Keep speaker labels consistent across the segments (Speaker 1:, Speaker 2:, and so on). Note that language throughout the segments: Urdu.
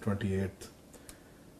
Speaker 1: 28,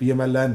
Speaker 1: PMLN,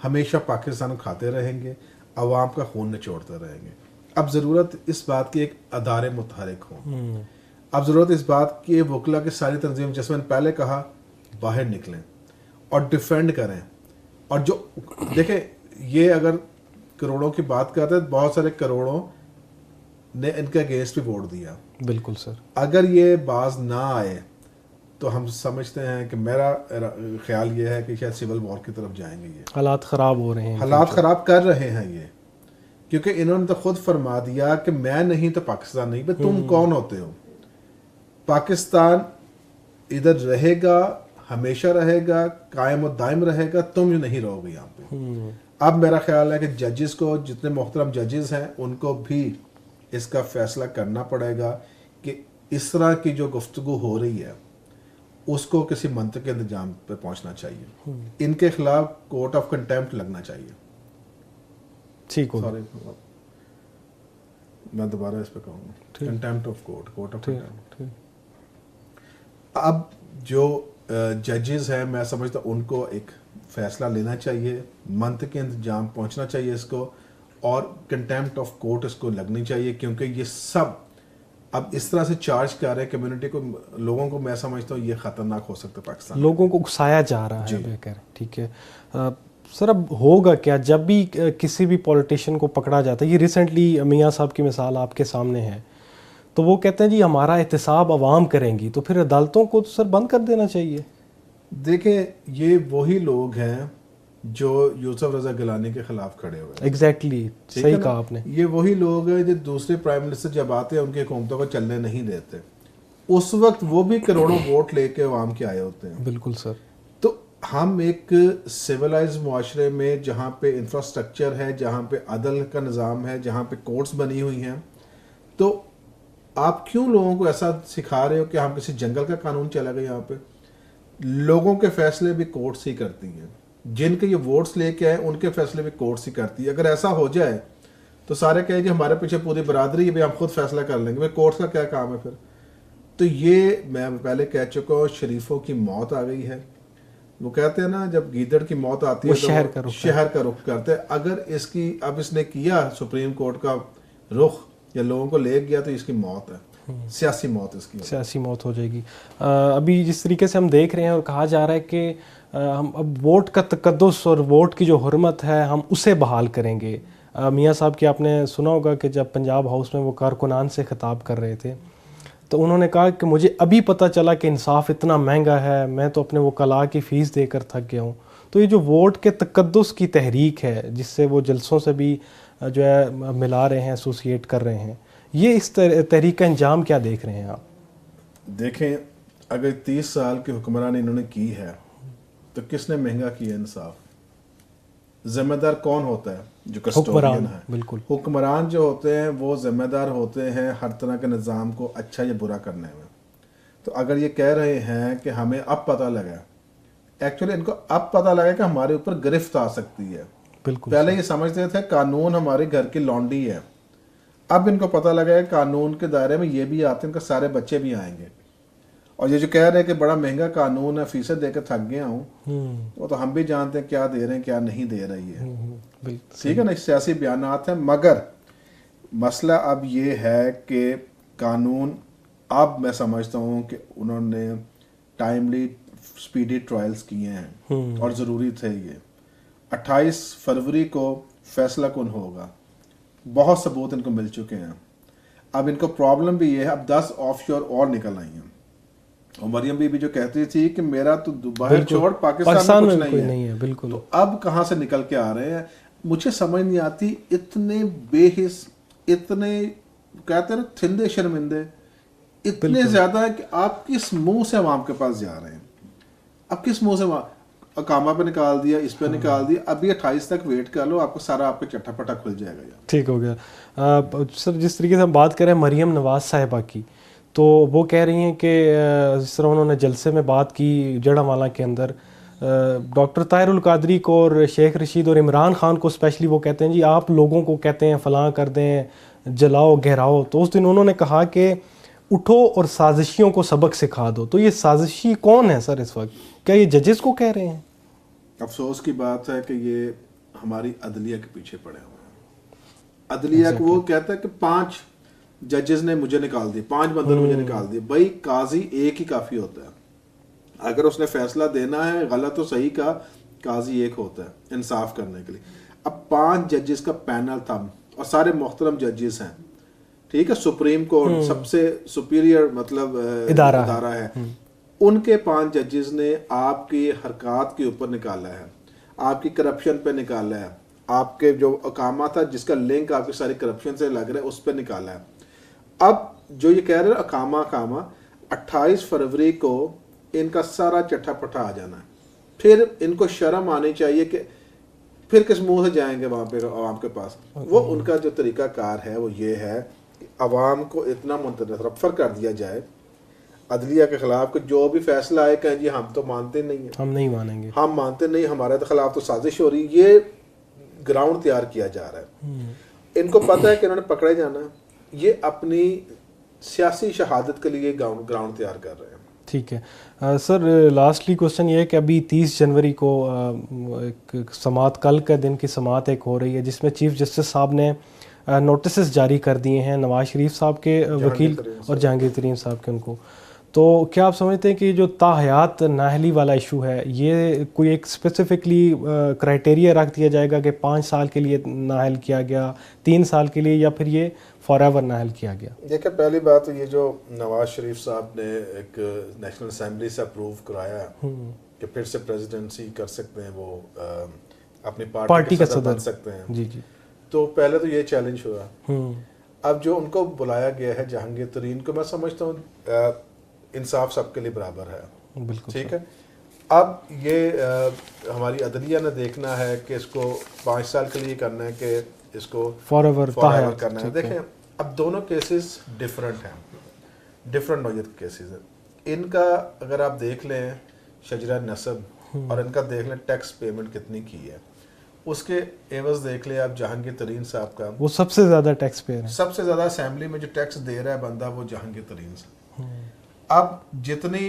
Speaker 1: ہمیشہ پاکستان کھاتے رہیں گے, عوام کا خون نچوڑتے رہیں گے. اب ضرورت اس بات کی ایک ادارے متحرک ہوں, اب ضرورت اس بات کی وکلا کی ساری تنظیم, جیسے میں نے پہلے کہا, باہر نکلیں اور ڈیفینڈ کریں. اور جو دیکھیں, یہ اگر کروڑوں کی بات کرتے ہیں, بہت سارے کروڑوں نے ان کے اگینسٹ بھی ووٹ دیا.
Speaker 2: بالکل سر.
Speaker 1: اگر یہ باز نہ آئے تو ہم سمجھتے ہیں کہ میرا خیال یہ ہے کہ شاید سول وار کی طرف جائیں گے. یہ
Speaker 2: حالات خراب ہو رہے ہیں,
Speaker 1: حالات خراب کر رہے ہیں یہ, کیونکہ انہوں نے تو خود فرما دیا کہ میں نہیں تو پاکستان نہیں. بھائی تم کون ہوتے ہو؟ پاکستان ادھر رہے گا, ہمیشہ رہے گا, قائم و دائم رہے گا, تم نہیں رہو گے یہاں پہ. اب میرا خیال ہے کہ ججز کو, جتنے محترم ججز ہیں, ان کو بھی اس کا فیصلہ کرنا پڑے گا کہ اس طرح کی جو گفتگو ہو رہی ہے اس کو کسی منطقی انجام پہ پہنچنا چاہیے. ان کے خلاف کورٹ آف کنٹیمپٹ لگنا چاہیے.
Speaker 2: ٹھیک ہو,
Speaker 1: میں دوبارہ اس پہ کہوں گا, contempt of court, court of contempt. اب جو ججز ہیں, میں سمجھتا ہوں ان کو ایک فیصلہ لینا چاہیے, منطقی انجام پہنچنا چاہیے اس کو, اور کنٹیمپٹ آف کورٹ اس کو لگنی چاہیے. کیونکہ یہ سب اب اس طرح سے چارج کر رہے ہیں کمیونٹی کو, لوگوں کو, میں سمجھتا ہوں یہ خطرناک ہو سکتا ہے پاکستان,
Speaker 2: لوگوں کو اکسایا جا رہا ہے. بہتر, ٹھیک ہے سر. اب ہوگا کیا جب بھی کسی بھی پولیٹیشین کو پکڑا جاتا ہے؟ یہ ریسنٹلی میاں صاحب کی مثال آپ کے سامنے ہے, تو وہ کہتے ہیں جی ہمارا احتساب عوام کریں گی, تو پھر عدالتوں کو تو سر بند کر دینا چاہیے.
Speaker 1: دیکھیں, یہ وہی لوگ ہیں جو یوسف رضا گیلانی کے خلاف کھڑے ہوئے.
Speaker 2: ایگزیکٹلی, صحیح کہا آپ نے.
Speaker 1: یہ وہی لوگ ہیں جو دوسرے پرائم منسٹر جب آتے ہیں ان کی حکومتوں کو چلنے نہیں دیتے. اس وقت وہ بھی کروڑوں ووٹ لے کے عوام کے آئے ہوتے ہیں.
Speaker 2: بالکل سر.
Speaker 1: تو ہم ایک سویلائز معاشرے میں, جہاں پہ انفراسٹرکچر ہے, جہاں پہ عدل کا نظام ہے, جہاں پہ کورٹس بنی ہوئی ہیں, تو آپ کیوں لوگوں کو ایسا سکھا رہے ہو کہ ہم کسی جنگل کا قانون چلا گئے؟ یہاں پہ لوگوں کے فیصلے بھی کورٹس ہی کرتی ہیں, جن کے یہ ووٹس لے کے آئے ان کے فیصلے بھی کورٹس ہی کرتی ہے. اگر ایسا ہو جائے تو سارے کہیں جی ہمارے پیچھے پوری برادری ہے, ہم خود فیصلہ کر لیں گے. بھائی کورٹس کا کیا کام ہے پھر؟ تو یہ میں پہلے کہہ چکا ہوں, شریفوں کی موت آ گئی ہے. وہ کہتے ہیں نا, جب گیدڑ کی موت آتی ہے تو شہر کا رخ کرتے ہیں. اگر اس کی اب اس نے کیا سپریم کورٹ کا رخ یا لوگوں کو لے گیا تو اس کی موت ہے, سیاسی موت, اس کی
Speaker 2: سیاسی موت ہو جائے گی. ابھی جس طریقے سے ہم دیکھ رہے ہیں اور کہا جا رہا ہے کہ ہم اب ووٹ کا تقدس اور ووٹ کی جو حرمت ہے ہم اسے بحال کریں گے. میاں صاحب کی آپ نے سنا ہوگا کہ جب پنجاب ہاؤس میں وہ کارکنان سے خطاب کر رہے تھے تو انہوں نے کہا کہ مجھے ابھی پتہ چلا کہ انصاف اتنا مہنگا ہے, میں تو اپنے وکلاء کی فیس دے کر تھک گیا ہوں. تو یہ جو ووٹ کے تقدس کی تحریک ہے جس سے وہ جلسوں سے بھی جو ہے ملا رہے ہیں, ایسوسیٹ کر رہے ہیں, یہ اس تحریک کا انجام کیا دیکھ رہے ہیں آپ؟
Speaker 1: دیکھیں, اگر 30 سال کی حکمرانی انہوں نے کی ہے تو کس نے مہنگا کیا انصاف؟ ذمہ دار کون ہوتا ہے؟ جو کسٹوڈین ہے.
Speaker 2: بالکل,
Speaker 1: حکمران جو ہوتے ہیں وہ ذمہ دار ہوتے ہیں ہر طرح کے نظام کو اچھا یا برا کرنے میں. تو اگر یہ کہہ رہے ہیں کہ ہمیں اب پتہ لگا, ایکچولی ان کو اب پتہ لگا کہ ہمارے اوپر گرفت آ سکتی ہے.
Speaker 2: بالکل,
Speaker 1: پہلے یہ سمجھتے تھے قانون ہمارے گھر کی لانڈی ہے, اب ان کو پتہ لگا ہے قانون کے دائرے میں یہ بھی آتے ہیں, ان کا سارے بچے بھی آئیں گے. اور یہ جو کہہ رہے ہیں کہ بڑا مہنگا قانون ہے, فیسیں دے کے تھک گیا ہوں, وہ تو ہم بھی جانتے ہیں کیا دے رہے ہیں کیا نہیں دے رہی ہے. ٹھیک ہے نا, سیاسی بیانات ہیں. مگر مسئلہ اب یہ ہے کہ قانون, اب میں سمجھتا ہوں کہ انہوں نے ٹائملی سپیڈی ٹرائلز کیے ہیں اور ضروری تھے. یہ 28 فروری کو فیصلہ کن ہوگا, بہت ثبوت ان کو مل چکے ہیں. اب ان کو پرابلم بھی یہ ہے, اب 10 آف شور اور نکل آئی ہیں. اور مریم بی بی جو کہتی تھی کہ میرا تو باہر چھوڑ پاکستان میں کچھ نہیں ہے.
Speaker 2: بالکل,
Speaker 1: تو اب کہاں سے نکل کے آ رہے ہیں مجھے سمجھ نہیں آتی. اتنے بے حس, اتنے کہتے ہیں تھندے شرمندے اتنے زیادہ ہے کہ آپ کس منہ سے عوام کے پاس جا رہے ہیں؟ اب کس منہ سے اقامہ پہ نکال دیا, اس پہ نکال دیا, ابھی 28 تک ویٹ کر لو, آپ کو سارا آپ کا چٹا پٹا کھل جائے گا.
Speaker 2: ٹھیک ہو گیا. سر جس طریقے سے ہم بات کریں مریم نواز صاحبہ کی, تو وہ کہہ رہی ہیں کہ جس طرح انہوں نے جلسے میں بات کی جڑاوالا کے اندر, ڈاکٹر طاہر القادری کو اور شیخ رشید اور عمران خان کو اسپیشلی وہ کہتے ہیں جی آپ لوگوں کو کہتے ہیں فلاں کر دیں, جلاؤ گہراؤ. تو اس دن انہوں نے کہا کہ اٹھو اور سازشیوں کو سبق سکھا دو. تو یہ سازشی کون ہے سر اس وقت؟ کیا یہ ججز کو کہہ رہے ہیں؟
Speaker 1: افسوس کی بات ہے کہ یہ ہماری عدلیہ کے پیچھے پڑے ہوئے ہیں. عدلیہ کو وہ کہتا ہے کہ 5 ججز نے مجھے نکال دی, 5 بندوں نے مجھے نکال دی. بھائی قاضی ایک ہی کافی ہوتا ہے, اگر اس نے فیصلہ دینا ہے غلط و صحیح کا, قاضی ایک ہوتا ہے انصاف کرنے کے لیے. اب 5 ججز کا پینل تھا اور سارے محترم ججز ہیں, ٹھیک ہے, سپریم کورٹ سب سے سپیریئر مطلب ادارہ ہے. ان کے 5 ججز نے آپ کی حرکات کے اوپر نکالا ہے, آپ کی کرپشن پہ نکالا ہے, آپ کے جو اقامہ تھا جس کا لنک آپ کی ساری کرپشن سے لگ رہا ہے اس پہ نکالا ہے. اب جو یہ کہہ رہے ہیں اقامہ 28 فروری کو ان کا سارا چٹھا پٹھا آ جانا ہے. پھر ان کو شرم آنی چاہیے کہ پھر کس منہ سے جائیں گے وہاں پہ عوام کے پاس. وہ ان کا جو طریقہ کار ہے وہ یہ ہے کہ عوام کو اتنا متنفر کر دیا جائے عدلیہ کے خلاف کہ جو بھی فیصلہ آئے کہیں جی ہم تو مانتے نہیں ہیں,
Speaker 2: ہم نہیں مانیں گے,
Speaker 1: ہم مانتے نہیں, ہمارے خلاف تو سازش ہو رہی. یہ گراؤنڈ تیار کیا جا رہا ہے. ان کو پتہ ہے کہ انہوں نے پکڑے جانا ہے, یہ اپنی سیاسی شہادت کے لیے گراؤنڈ تیار کر رہے ہیں.
Speaker 2: ٹھیک ہے سر, لاسٹلی کوشچن یہ ہے کہ ابھی 30 جنوری کو ایک سماعت, کل کا دن کی سماعت ایک ہو رہی ہے جس میں چیف جسٹس صاحب نے نوٹسز جاری کر دیے ہیں نواز شریف صاحب کے وکیل اور جہانگیر ترین صاحب کے ان کو. تو کیا آپ سمجھتے ہیں کہ جو تاحیات نااہلی والا ایشو ہے یہ کوئی ایک اسپیسیفکلی کرائٹیریا رکھ دیا جائے گا کہ 5 سال کے لیے نااہل کیا گیا, 3 سال کے لیے, یا پھر یہ فار ایور نااہل کیا گیا؟
Speaker 1: دیکھیں پہلی بات تو یہ جو نواز شریف صاحب نے ایک نیشنل اسمبلی سے اپروو کرایا کہ پھر سے پریزیڈنسی کر سکتے ہیں, وہ اپنی پارٹی کا صدر بن سکتے ہیں.
Speaker 2: جی جی,
Speaker 1: تو پہلے تو یہ چیلنج ہوا. اب جو ان کو بلایا گیا ہے جہانگیر ترین کو, میں سمجھتا ہوں انصاف سب کے لیے برابر ہے,
Speaker 2: بالکل
Speaker 1: ٹھیک ہے. اب یہ ہماری عدلیہ نے دیکھنا ہے کہ اس کو 5 سال کے لیے کرنا ہے کہ اس کو
Speaker 2: فار ایور
Speaker 1: کرنا ہے. دیکھیں اب دونوں کیسز ڈیفرنٹ ہیں, ڈیفرنٹ نوعیت کے کیسز ہیں. ان کا اگر آپ دیکھ لیں شجرہ نسب اور ان کا دیکھ لیں ٹیکس پیمنٹ کتنی کی ہے, اس کے عوض دیکھ لیں آپ جہانگیر ترین صاحب کا,
Speaker 2: وہ سب سے زیادہ ٹیکس پیئر ہیں,
Speaker 1: سب سے زیادہ اسمبلی میں جو ٹیکس دے رہا ہے بندہ وہ جہانگیر ترین صاحب. اب جتنی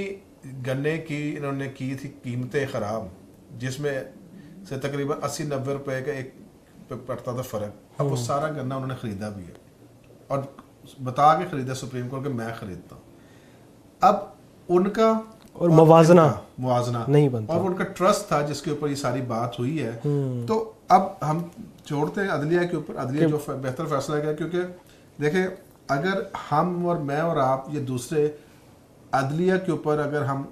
Speaker 1: گنے کی انہوں نے کی تھی قیمتیں خراب, جس میں سے تقریباً 80-90 روپے کا ایک پڑتا تھا فرق, اب وہ سارا گنا انہوں نے خریدا بھی ہے اور بتا کے خریدا سپریم کورٹ کہ میں خریدتا ہوں. اب ان کا
Speaker 2: اور موازنہ
Speaker 1: نہیں بنتا, اور ان کا ٹرسٹ تھا جس کے اوپر یہ ساری بات ہوئی ہے. تو اب ہم چھوڑتے ہیں عدلیہ کے اوپر, عدلیہ جو بہتر فیصلہ کیا, کیونکہ دیکھیں اگر ہم اور میں اور آپ یہ دوسرے عدلیہ کے اوپر اگر ہم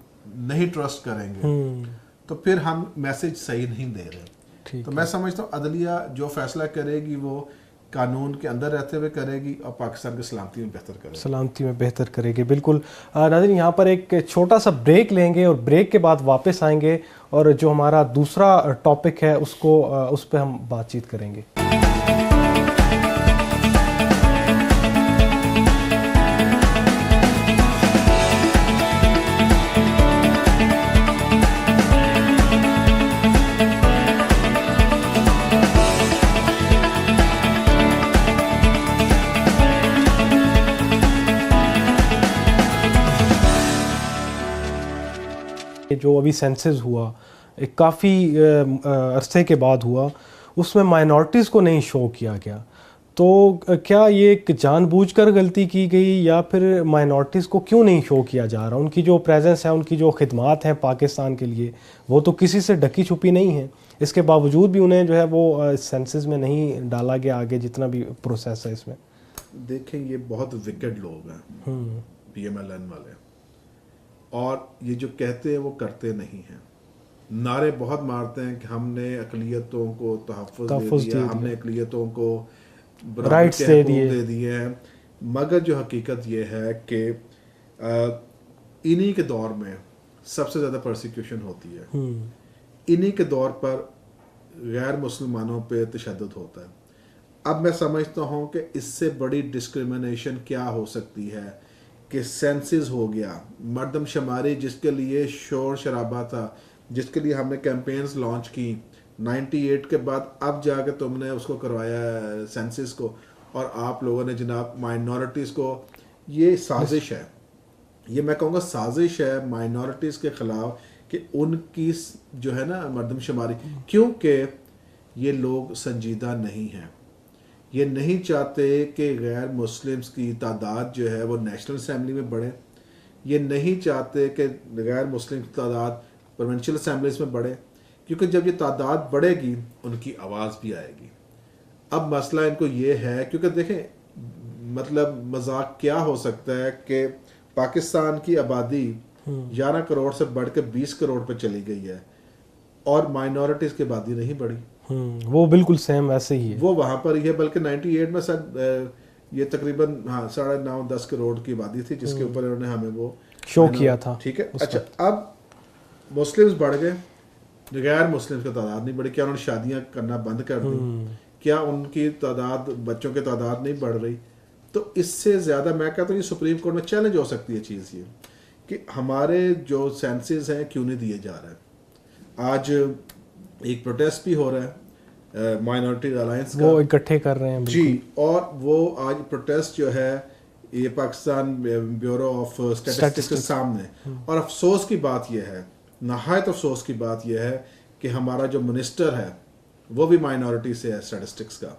Speaker 1: نہیں ٹرسٹ کریں گے تو پھر ہم میسج صحیح نہیں دے رہے. تو میں سمجھتا ہوں عدلیہ جو فیصلہ کرے گی وہ قانون کے اندر رہتے ہوئے کرے گی اور پاکستان کی سلامتی میں بہتر کرے گی.
Speaker 2: بالکل. ناظرین یہاں پر ایک چھوٹا سا بریک لیں گے اور بریک کے بعد واپس آئیں گے اور جو ہمارا دوسرا ٹاپک ہے اس پہ ہم بات چیت کریں گے. جو ابھی سینسز ہوا ایک کافی عرصے کے بعد ہوا, اس میں مائنورٹیز کو نہیں شو کیا گیا. تو کیا یہ ایک جان بوجھ کر غلطی کی گئی یا پھر مائنورٹیز کو کیوں نہیں شو کیا جا رہا؟ ان کی جو پریزنس ہے, ان کی جو خدمات ہیں پاکستان کے لیے, وہ تو کسی سے ڈھکی چھپی نہیں ہیں. اس کے باوجود بھی انہیں جو ہے وہ سینسز میں نہیں ڈالا گیا آگے جتنا بھی پروسیس ہے اس میں.
Speaker 1: دیکھیں یہ بہت وکڈ لوگ ہیں پی ایم ایل این والے, اور یہ جو کہتے ہیں وہ کرتے نہیں ہیں. نعرے بہت مارتے ہیں کہ ہم نے اقلیتوں کو تحفظ دے دیا, ہم نے اقلیتوں کو
Speaker 2: رائٹس دے
Speaker 1: دیے ہیں, مگر جو حقیقت یہ ہے کہ انہی کے دور میں سب سے زیادہ پرسیکیوشن ہوتی ہے, انہی کے دور پر غیر مسلمانوں پہ تشدد ہوتا ہے. اب میں سمجھتا ہوں کہ اس سے بڑی ڈسکریمنیشن کیا ہو سکتی ہے کہ سینسز ہو گیا, مردم شماری جس کے لیے شور شرابہ تھا, جس کے لیے ہم نے کیمپینز لانچ کی 98 کے بعد, اب جا کے تم نے اس کو کروایا سینسز کو, اور آپ لوگوں نے جناب مائنورٹیز کو, یہ سازش ہے, یہ میں کہوں گا سازش ہے مائنورٹیز کے خلاف کہ ان کی جو ہے نا مردم شماری, کیونکہ یہ لوگ سنجیدہ نہیں ہیں. یہ نہیں چاہتے کہ غیر مسلمس کی تعداد جو ہے وہ نیشنل اسمبلی میں بڑھے. یہ نہیں چاہتے کہ غیر مسلم کی تعداد پروونشل اسمبلیز میں بڑھے, کیونکہ جب یہ تعداد بڑھے گی ان کی آواز بھی آئے گی. اب مسئلہ ان کو یہ ہے, کیونکہ دیکھیں مطلب مذاق کیا ہو سکتا ہے کہ پاکستان کی آبادی 11 کروڑ سے بڑھ کے 20 کروڑ پہ چلی گئی ہے اور مائنورٹیز کی آبادی نہیں بڑھی.
Speaker 2: وہ بالکل سیم ایسے ہی ہے,
Speaker 1: وہ وہاں پر ہی ہے. بلکہ 98 میں یہ تقریباً 9.5-10 کروڑ کی آبادی تھی جس کے اوپر انہوں نے ہمیں وہ
Speaker 2: شو کیا تھا.
Speaker 1: ٹھیک ہے, اچھا اب مسلمز بڑھ گئے, غیر مسلم کی تعداد نہیں بڑھی. کیا انہوں نے شادیاں کرنا بند کر دی؟ کیا ان کی تعداد, بچوں کی تعداد نہیں بڑھ رہی؟ تو اس سے زیادہ میں کہتا ہوں یہ سپریم کورٹ میں چیلنج ہو سکتی ہے چیز یہ کہ ہمارے جو سینسز ہیں کیوں نہیں دیے جا رہے ہیں. آج ایک پروٹیسٹ بھی ہو رہا ہے مائنورٹی الائنس کا,
Speaker 2: وہ اکٹھے کر رہے ہیں
Speaker 1: جی, اور وہ آج پروٹیسٹ جو ہے یہ پاکستان بیورو آف اسٹیٹسٹکس کے سامنے. اور افسوس کی بات یہ ہے, نہایت افسوس کی بات یہ ہے کہ ہمارا جو منسٹر ہے وہ بھی مائنورٹی سے ہے اسٹیٹسٹکس کا,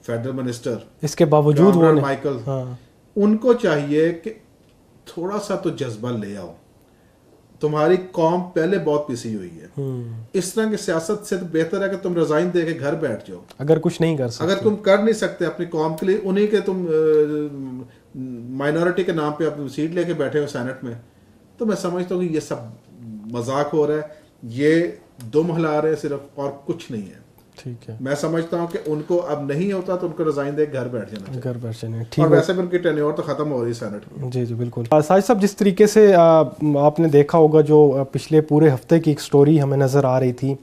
Speaker 1: فیڈرل منسٹر.
Speaker 2: اس کے باوجود وہ
Speaker 1: مائیکل, ان کو چاہیے کہ تھوڑا سا تو جذبہ لے آؤ. تمہاری قوم پہلے بہت پیسی ہوئی ہے. اس طرح کی سیاست سے بہتر ہے کہ تم ریزائن دے کے گھر بیٹھ جاؤ.
Speaker 2: اگر کچھ نہیں کر سکتے,
Speaker 1: اگر تم کر نہیں سکتے اپنی قوم کے لیے, انہیں کے تم مائنورٹی کے نام پہ اپنی سیٹ لے کے بیٹھے ہو سینٹ میں, تو میں سمجھتا ہوں کہ یہ سب مذاق ہو رہا ہے, یہ دم ہلا رہے ہیں صرف, اور کچھ نہیں ہے.
Speaker 2: ٹھیک ہے,
Speaker 1: میں سمجھتا ہوں کہ ان کو اب نہیں ہوتا تو ان کو ریزائن دے گھر بیٹھ جانا چاہیے.
Speaker 2: گھر بیٹھ جانا
Speaker 1: ٹھیک, اور ویسے بھی ان کی ٹینیور تو ختم ہو رہی ہے سینٹ میں.
Speaker 2: جی بالکل. ساجد صاحب, جس طریقے سے آپ نے دیکھا ہوگا جو پچھلے پورے ہفتے کی ایک سٹوری ہمیں نظر آ رہی تھی,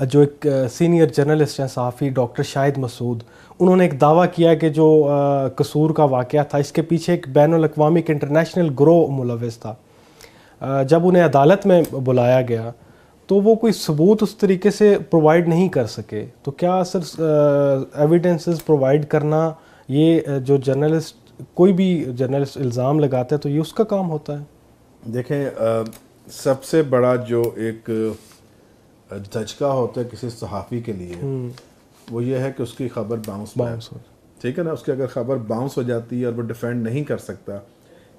Speaker 2: جو ایک سینئر جرنلسٹ ہیں صحافی ڈاکٹر شاہد مسعود, انہوں نے ایک دعویٰ کیا کہ جو قصور کا واقعہ تھا اس کے پیچھے ایک بین الاقوامی ایک انٹرنیشنل گروہ ملوث تھا. جب انہیں عدالت میں بلایا گیا تو وہ کوئی ثبوت اس طریقے سے پرووائڈ نہیں کر سکے. تو کیا سر ایویڈنسز پرووائڈ کرنا, یہ جو جرنلسٹ کوئی بھی جرنلسٹ الزام لگاتا ہے تو یہ اس کا کام ہوتا ہے؟
Speaker 1: دیکھیں, سب سے بڑا جو ایک دھچکا ہوتا ہے کسی صحافی کے لیے وہ یہ ہے کہ اس کی خبر باؤنس ہو. ٹھیک ہے نا, اس کی اگر خبر باؤنس ہو جاتی ہے اور وہ ڈیفینڈ نہیں کر سکتا,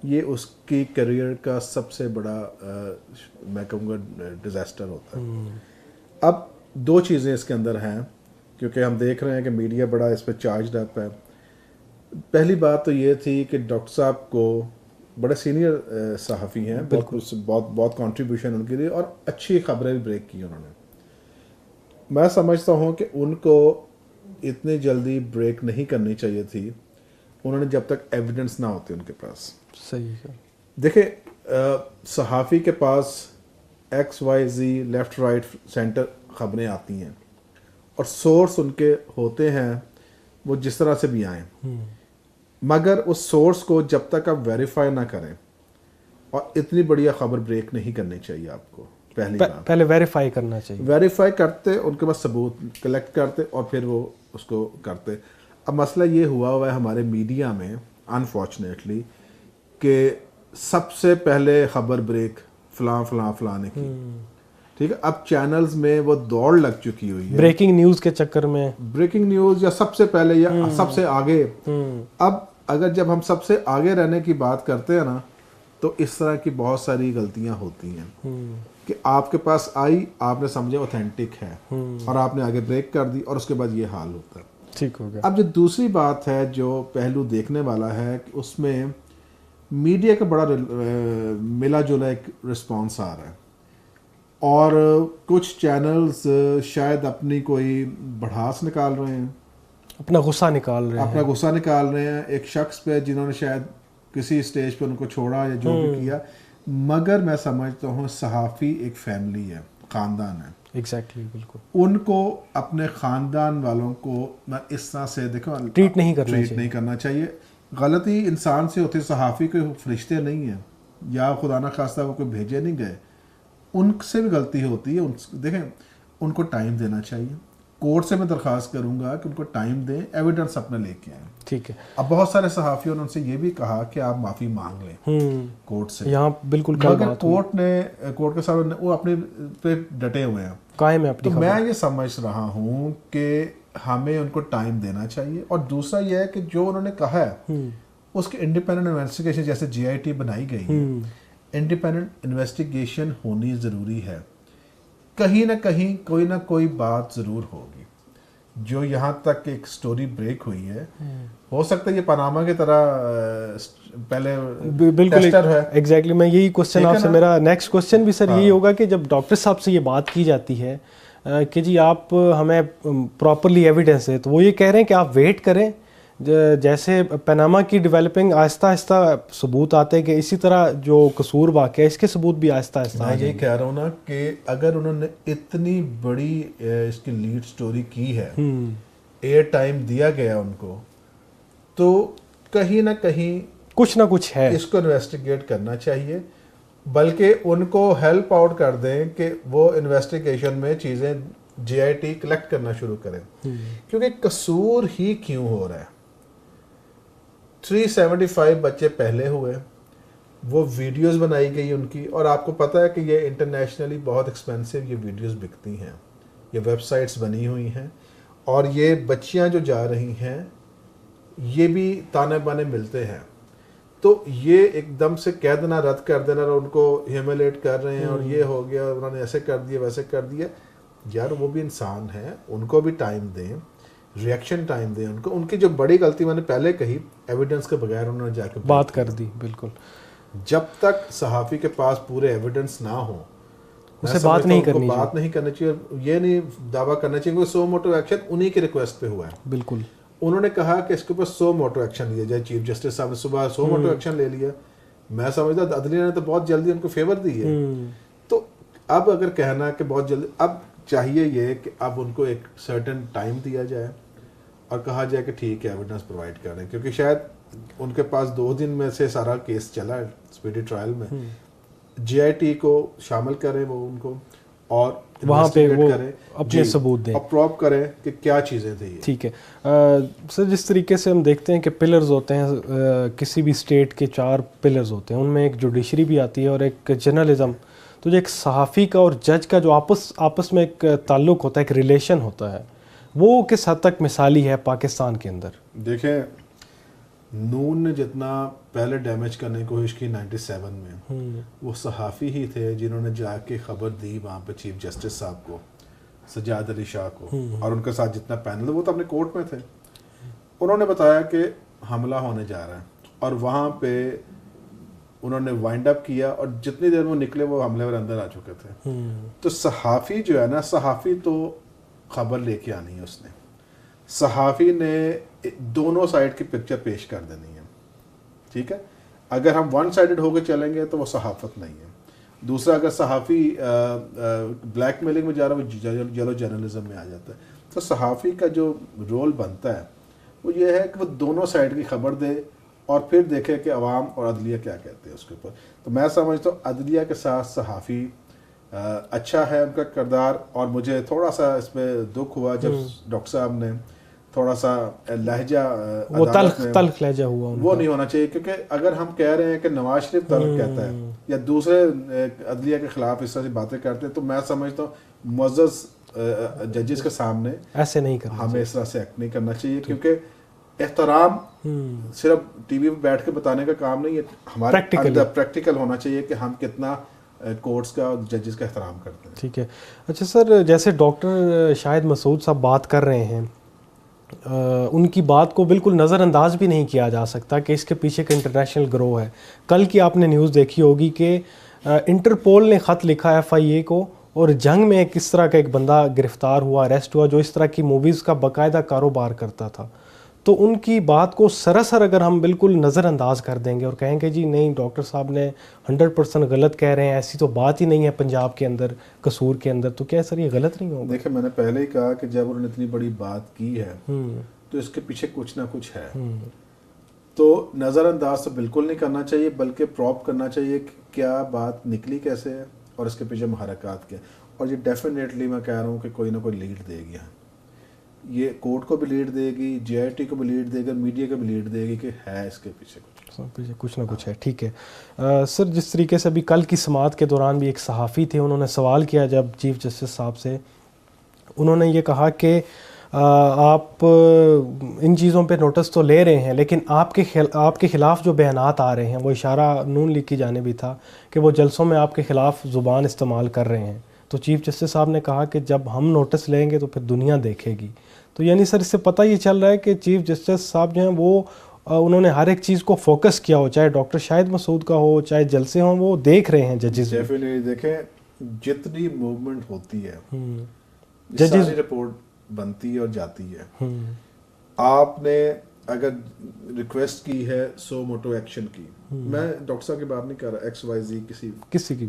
Speaker 1: یہ اس کی کیریئر کا سب سے بڑا میں کہوں گا ڈیزاسٹر ہوتا ہے. اب دو چیزیں اس کے اندر ہیں, کیونکہ ہم دیکھ رہے ہیں کہ میڈیا بڑا اس پہ چارجڈ اپ ہے. پہلی بات تو یہ تھی کہ ڈاکٹر صاحب کو بڑے سینئر صحافی ہیں, بہت کنٹریبیوشن ان کے لیے, اور اچھی خبریں بھی بریک کی انہوں نے. میں سمجھتا ہوں کہ ان کو اتنی جلدی بریک نہیں کرنی چاہیے تھی, انہوں نے جب تک ایویڈنس نہ ہوتے ان کے پاس.
Speaker 2: صحیح ہے.
Speaker 1: دیکھیں, صحافی کے پاس XYZ لیفٹ رائٹ سینٹر خبریں آتی ہیں اور سورس ان کے ہوتے ہیں وہ جس طرح سے بھی آئیں, مگر اس سورس کو جب تک آپ ویریفائی نہ کریں, اور اتنی بڑی خبر بریک نہیں کرنی چاہیے آپ کو.
Speaker 2: پہلے ویریفائی کرنا چاہیے.
Speaker 1: ویریفائی کرتے, ان کے پاس ثبوت کلیکٹ کرتے اور پھر وہ اس کو کرتے. اب مسئلہ یہ ہوا ہے ہمارے میڈیا میں انفارچونیٹلی کہ سب سے پہلے خبر بریک فلاں نے کی. ٹھیک ہے, اب چینلز میں وہ دوڑ لگ چکی ہوئی ہے
Speaker 2: بریکنگ نیوز کے چکر میں,
Speaker 1: بریکنگ نیوز یا سب سے پہلے یا سب سے آگے. اب اگر جب ہم سب سے آگے رہنے کی بات کرتے ہیں نا, تو اس طرح کی بہت ساری غلطیاں ہوتی ہیں کہ آپ کے پاس آئی, آپ نے سمجھا اوتھینٹک ہے, اور آپ نے آگے بریک کر دی, اور اس کے بعد یہ حال ہوتا ہے.
Speaker 2: ٹھیک ہو گیا.
Speaker 1: اب جو دوسری بات ہے جو پہلو دیکھنے والا ہے کہ اس میں میڈیا کا بڑا ملا جلا ایک رسپانس آ رہا ہے, اور کچھ چینلز شاید اپنی کوئی بڑھاس نکال رہے ہیں,
Speaker 2: اپنا غصہ نکال رہے ہیں
Speaker 1: ایک شخص پہ جنہوں نے شاید کسی اسٹیج پہ ان کو چھوڑا یا جو بھی کیا. مگر میں سمجھتا ہوں صحافی ایک فیملی ہے, خاندان ہے.
Speaker 2: ایگزیکٹلی, بالکل.
Speaker 1: ان کو اپنے خاندان والوں کو اس طرح سے دیکھو
Speaker 2: ٹریٹ نہیں
Speaker 1: کرنا چاہیے. غلطی انسان سے ہوتی ہے, صحافی کوئی فرشتے نہیں ہیں, یا خدا نہ خواستہ وہ کوئی بھیجے نہیں گئے, ان سے بھی غلطی ہوتی ہے. دیکھیں, ان کو ٹائم دینا چاہیے. کورٹ سے میں درخواست کروں گا کہ ان کو ٹائم دیں, ایویڈنس اپنا لے کے آئیں.
Speaker 2: ٹھیک ہے.
Speaker 1: اب بہت سارے صحافیوں نے ان سے یہ بھی کہا کہ آپ معافی مانگ لیں کورٹ سے.
Speaker 2: یہاں بالکل,
Speaker 1: مگر کورٹ کے سامنے وہ اپنے پہ ڈٹے ہوئے ہیں
Speaker 2: قائم ہے اپنی
Speaker 1: تو میں یہ سمجھ رہا ہوں کہ ہمیں ان کو ٹائم دینا چاہیے. اور دوسرا یہ ہے کہ جو انہوں نے کہا ہے اس کی انڈیپینڈنٹ انویسٹیگیشن جیسے GIT بنائی گئی ہے, انڈیپینڈنٹ انویسٹیگیشن ہونی ضروری ہے. کہیں نہ کہیں کوئی نہ کوئی بات ضرور ہوگی. جو یہاں تک ایک سٹوری بریک ہوئی ہے, ہو سکتا ہے یہ پاناما کی طرح پہلے ٹیسٹر ہے.
Speaker 2: ایگزیکٹلی میں یہی کوشچن آپ سے, میرا نیکسٹ کوشچن بھی سر یہی ہوگا کہ جب ڈاکٹر صاحب سے یہ بات کی جاتی ہے کہ جی آپ ہمیں پراپرلی ایویڈنس ہے, تو وہ یہ کہہ رہے ہیں کہ آپ ویٹ کریں, جیسے پاناما کی ڈیولپنگ آہستہ آہستہ ثبوت آتے ہیں کہ اسی طرح جو قصور واقع ہے اس کے ثبوت بھی آہستہ آہستہ.
Speaker 1: میں یہی کہہ رہا ہوں نا کہ اگر انہوں نے اتنی بڑی اس کی لیڈ سٹوری کی ہے, ایئر ٹائم دیا گیا ان کو, تو کہیں نہ کہیں
Speaker 2: کچھ نہ کچھ ہے,
Speaker 1: اس کو انویسٹیگیٹ کرنا چاہیے. بلکہ ان کو ہیلپ آؤٹ کر دیں کہ وہ انویسٹیگیشن میں چیزیں GIT کلیکٹ کرنا شروع کریں. کیونکہ قصور ہی کیوں ہو رہا ہے. 375 بچے پہلے ہوئے, وہ ویڈیوز بنائی گئی ان کی, اور آپ کو پتہ ہے کہ یہ انٹرنیشنلی بہت ایکسپینسو یہ ویڈیوز بکتی ہیں, یہ ویب سائٹس بنی ہوئی ہیں, اور یہ بچیاں جو جا رہی ہیں یہ بھی تانے بانے ملتے ہیں. تو یہ ایک دم سے کہہ دینا, رد کر دینا, اور ان کو ہیوملیٹ کر رہے ہیں اور یہ ہو گیا, انہوں نے ایسے کر دیا ویسے کر دیا. یار وہ بھی انسان ہیں, ان کو بھی ٹائم دیں, ریئیکشن ٹائم دیں ان کو. ان کی جو بڑی غلطی میں نے پہلے کہی, ایویڈنس کے بغیر انہوں نے جا کے
Speaker 2: بات کر دی. بالکل,
Speaker 1: جب تک صحافی کے پاس پورے ایویڈنس نہ ہو
Speaker 2: اسے بات نہیں کرنی چاہیے.
Speaker 1: بات نہیں کرنی چاہیے, یہ نہیں دعویٰ کرنا چاہیے کہ سو موٹو ایکشن انہی کی ریکویسٹ پہ ہوا ہے.
Speaker 2: بالکل,
Speaker 1: انہوں نے کہا کہ اس کے اوپر 100 موٹو ایکشن لیا جائے. چیف جسٹس صاحب نے صبح 100 موٹو ایکشن لے لیا. میں سمجھتا عدلیہ نے تو بہت جلدی ان کو فیور دی ہے. تو اب اگر کہنا کہ بہت جلدی, اب چاہیے یہ کہ اب ان کو ایک سرٹن ٹائم دیا جائے اور کہا جائے کہ ٹھیک ہے ایویڈنس پرووائڈ کریں. کیونکہ شاید ان کے پاس 2 دن میں سے سارا کیس چلا ہے اسپیڈی ٹرائل میں. GIT کو شامل کریں وہ ان کو, اور
Speaker 2: وہاں پہ وہ اپنے ثبوت دیں,
Speaker 1: اپروو کریں کہ کیا چیزیں تھیں.
Speaker 2: ٹھیک ہے سر, جس طریقے سے ہم دیکھتے ہیں کہ پلرز ہوتے ہیں کسی بھی اسٹیٹ کے, 4 پلرز ہوتے ہیں, ان میں ایک جوڈیشری بھی آتی ہے اور ایک جرنلزم. تو جو ایک صحافی کا اور جج کا جو آپس میں ایک تعلق ہوتا ہے, ایک ریلیشن ہوتا ہے, وہ کس حد تک مثالی ہے پاکستان کے اندر؟
Speaker 1: دیکھیں, نون نے جتنا پہلے ڈیمیج کرنے کی کوشش کی 97 میں, وہ صحافی ہی تھے جنہوں نے جا کے خبر دی وہاں پہ چیف جسٹس صاحب کو, سجاد علی شاہ کو, اور ان کے ساتھ جتنا پینل وہ تو اپنے کورٹ میں تھے. انہوں نے بتایا کہ حملہ ہونے جا رہا ہے, اور وہاں پہ انہوں نے وائنڈ اپ کیا, اور جتنی دیر وہ نکلے وہ حملے والے اندر آ چکے تھے. تو صحافی جو ہے نا, صحافی تو خبر لے کے آنی ہے, اس نے صحافی نے دونوں سائڈ کی پکچر پیش کر دینی ہے. ٹھیک ہے, اگر ہم ون سائیڈڈ ہو کے چلیں گے تو وہ صحافت نہیں ہے. دوسرا, اگر صحافی بلیک میلنگ میں جا رہا ہے, وہ یلو جرنلزم میں آ جاتا ہے. تو صحافی کا جو رول بنتا ہے وہ یہ ہے کہ وہ دونوں سائڈ کی خبر دے, اور پھر دیکھے کہ عوام اور عدلیہ کیا کہتے ہیں اس کے اوپر. تو میں سمجھتا ہوں عدلیہ کے ساتھ صحافی اچھا ہے ان کا کردار. اور مجھے تھوڑا سا اس میں دکھ ہوا جب ڈاکٹر صاحب نے تھوڑا سا لہجہ,
Speaker 2: وہ تلخ لہجہ ہوا,
Speaker 1: وہ نہیں ہونا چاہیے. کیونکہ اگر ہم کہہ رہے ہیں کہ نواز شریف تلخ کہتا ہے یا دوسرے عدلیہ کے خلاف اس طرح سے باتیں کرتے ہیں, تو میں سمجھتا ہوں معزز ججز کے سامنے
Speaker 2: ایسے نہیں کرنا,
Speaker 1: ہمیں اس طرح سے ایکٹ نہیں کرنا چاہیے. کیونکہ احترام صرف ٹی وی پہ بیٹھ کے بتانے کا کام نہیں ہے, ہمارا پریکٹیکل ہونا چاہیے کہ ہم کتنا کورٹس کا اور ججز کا احترام کرتے ہیں.
Speaker 2: ٹھیک ہے. اچھا سر, جیسے ڈاکٹر شاہد مسعود صاحب بات کر رہے ہیں, ان کی بات کو بالکل نظر انداز بھی نہیں کیا جا سکتا کہ اس کے پیچھے ایک انٹرنیشنل گروہ ہے. کل کی آپ نے نیوز دیکھی ہوگی کہ انٹرپول نے خط لکھا FIA کو, اور جنگ میں کس طرح کا ایک بندہ گرفتار ہوا, اریسٹ ہوا, جو اس طرح کی موویز کا باقاعدہ کاروبار کرتا تھا. تو ان کی بات کو سراسر اگر ہم بالکل نظر انداز کر دیں گے اور کہیں کہ جی نہیں ڈاکٹر صاحب نے 100% غلط کہہ رہے ہیں, ایسی تو بات ہی نہیں ہے پنجاب کے اندر قصور کے اندر, تو کیا سر یہ غلط نہیں ہوگا؟
Speaker 1: دیکھیں, میں نے پہلے ہی کہا کہ جب انہوں نے اتنی بڑی بات کی ہے تو اس کے پیچھے کچھ نہ کچھ ہے. تو نظر انداز تو بالکل نہیں کرنا چاہیے, بلکہ پراپ کرنا چاہیے کہ کیا بات نکلی کیسے ہے اور اس کے پیچھے محرکات کیا. اور یہ ڈیفینیٹلی میں کہہ رہا ہوں کہ کوئی نہ کوئی لیڈ دے گیا. یہ کورٹ کو بھی لیڈ دے گی, JIT کو بھی لیڈ دے گا, میڈیا کو بھی لیڈ دے گی کہ ہے اس کے پیچھے
Speaker 2: کچھ نہ کچھ ہے. ٹھیک ہے سر, جس طریقے سے ابھی کل کی سماعت کے دوران بھی ایک صحافی تھے, انہوں نے سوال کیا جب چیف جسٹس صاحب سے, انہوں نے یہ کہا کہ آپ ان چیزوں پہ نوٹس تو لے رہے ہیں لیکن آپ کے خلاف جو بیانات آ رہے ہیں, وہ اشارہ نون لیگ کی جانب بھی تھا کہ وہ جلسوں میں آپ کے خلاف زبان استعمال کر رہے ہیں. تو چیف جسٹس صاحب نے کہا کہ جب ہم نوٹس لیں گے تو پھر دنیا دیکھے گی. تو یعنی سر اس سے پتہ یہ چل رہا ہے کہ چیف جسٹس صاحب جو ہیں وہ انہوں نے ہر ایک چیز کو فوکس کیا ہو, چاہے ڈاکٹر شاہد مسعود کا ہو, چاہے جلسے ہوں, وہ دیکھ رہے ہیں ججز.
Speaker 1: ڈیفینیٹلی دیکھیں, جتنی موومنٹ ہوتی ہے ججز رپورٹ بنتی ہے اور جاتی ہے. آپ نے اگر ریکویسٹ کی ہے سو موٹو ایکشن کی, میں ڈاکٹر صاحب کی بات نہیں کر رہا, XYZ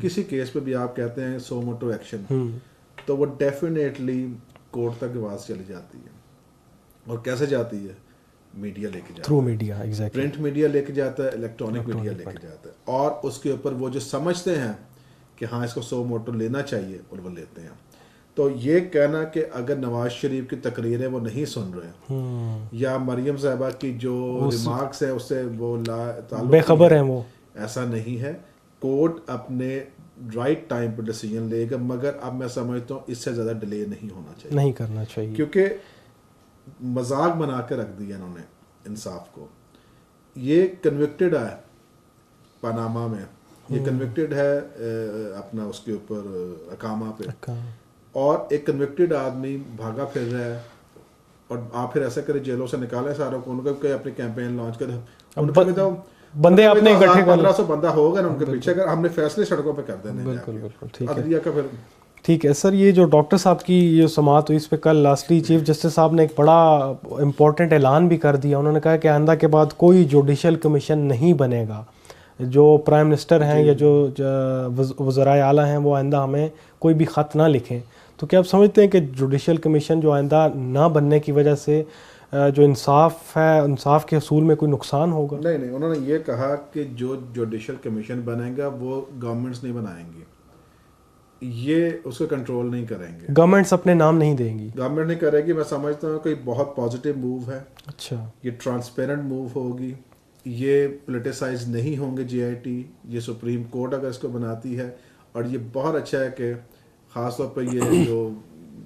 Speaker 1: کسی کیس پہ بھی آپ کہتے ہیں سو موٹو ایکشن, تو وہ ڈیفینیٹلی کورٹ تک آواز چلی جاتی ہے. اور کیسے جاتی ہے؟ میڈیا لے کے جاتا ہے,
Speaker 2: through media, exactly
Speaker 1: print media لے کے جاتا ہے, الیکٹرانک میڈیا لے کے جاتا ہے, اور اس کے اوپر وہ جو سمجھتے ہیں کہ ہاں اس کو سو موٹو لینا چاہیے اور وہ لیتے ہیں. تو یہ کہنا کہ اگر نواز شریف کی تقریریں وہ نہیں سن رہے یا مریم صاحبہ کی جو ریمارکس ہیں اس سے وہ تعلق
Speaker 2: بے خبر ہیں, وہ
Speaker 1: ایسا نہیں ہے. کورٹ اپنے رائٹ ٹائم پہ ڈیسیجن لے گا, مگر اب میں سمجھتا ہوں اس سے زیادہ ڈیلے نہیں ہونا چاہیے,
Speaker 2: نہیں کرنا چاہیے,
Speaker 1: کیونکہ مذاق بنا کے رکھ دیا انہوں نے انصاف کو. یہ کنوکٹڈ ہے پاناما میں, یہ کنوکٹڈ ہے اپنا اس کے اوپر اقامہ پہ, اور ایک کنوکٹڈ آدمی بھاگا پھر رہا ہے, اور آپ پھر ایسا کرے جیلوں سے نکالیں ساروں کو, ان کو کہ اپنی کیمپین لانچ کریں, ان کو بھی تو
Speaker 2: بندے اپنے اکٹھے کر
Speaker 1: 1500 بندہ ہوگا نا ان کے پیچھے, اگر ہم نے فیصلے سڑکوں پہ کر دینے.
Speaker 2: بالکل
Speaker 1: عدلیہ کا پھر
Speaker 2: ٹھیک ہے سر. یہ جو ڈاکٹر صاحب کی یہ سماعت ہوئی, اس پہ کل لاسٹلی چیف جسٹس صاحب نے ایک بڑا امپورٹنٹ اعلان بھی کر دیا. انہوں نے کہا کہ آئندہ کے بعد کوئی جوڈیشل کمیشن نہیں بنے گا. جو پرائم منسٹر ہیں یا جو وزرائے اعلیٰ ہیں وہ آئندہ ہمیں کوئی بھی خط نہ لکھیں. تو کیا آپ سمجھتے ہیں کہ جوڈیشل کمیشن جو آئندہ نہ بننے کی وجہ سے جو انصاف ہے, انصاف کے حصول میں کوئی نقصان ہوگا؟
Speaker 1: نہیں, انہوں نے یہ کہا کہ جو جوڈیشل کمیشن بنے گا وہ گورنمنٹس نہیں بنائیں گی, یہ اس کو کنٹرول نہیں کریں گے,
Speaker 2: گورنمنٹس اپنے نام نہیں دیں گی,
Speaker 1: گورنمنٹ نہیں کرے گی. میں سمجھتا ہوں کہ بہت پازیٹیو موو ہے.
Speaker 2: اچھا,
Speaker 1: یہ ٹرانسپیرنٹ موو ہوگی, یہ پولیٹیسائز نہیں ہوں گے JIT, یہ سپریم کورٹ اگر اس کو بناتی ہے, اور یہ بہت اچھا ہے کہ خاص طور پہ یہ جو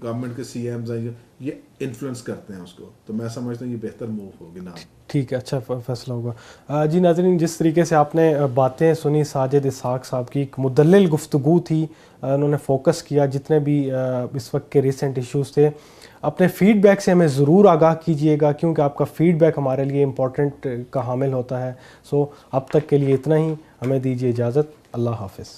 Speaker 1: گورنمنٹ کے CMs ہیں یہ انفلوئنس کرتے ہیں اس کو, تو میں سمجھتا ہوں یہ بہتر موو ہوگی. نا
Speaker 2: ٹھیک ہے, اچھا فیصلہ ہوگا. جی ناظرین, جس طریقے سے آپ نے باتیں سنی ساجد اسحاق صاحب کی, ایک مدلل گفتگو تھی, انہوں نے فوکس کیا جتنے بھی اس وقت کے ریسنٹ ایشوز تھے. اپنے فیڈ بیک سے ہمیں ضرور آگاہ کیجئے گا, کیونکہ آپ کا فیڈ بیک ہمارے لیے امپورٹنٹ کا حامل ہوتا ہے. سو اب تک کے لیے اتنا ہی, ہمیں دیجیے اجازت. اللہ حافظ.